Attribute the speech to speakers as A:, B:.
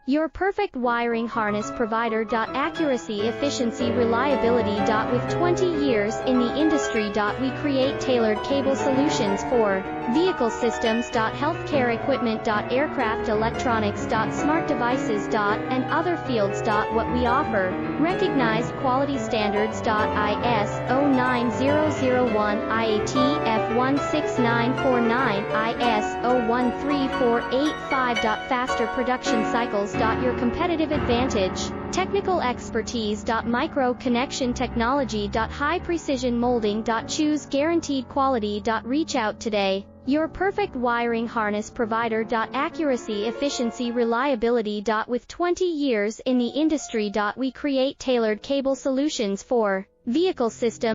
A: Your perfect wiring harness provider. Accuracy, efficiency, reliability. With 20 years in the industry. We create tailored cable solutions for vehicle systems. Healthcare equipment. Aircraft electronics. Smart devices. And other fields. What we offer: recognized quality standards. IS-09001, IATF 16949, IS-013485. Faster production cycles. Your competitive advantage: technical expertise. Micro connection technology. High precision molding. Choose guaranteed quality. Reach out today. Your perfect wiring harness provider. Accuracy, efficiency, reliability. With 20 years in the industry. We create tailored cable solutions for vehicle systems.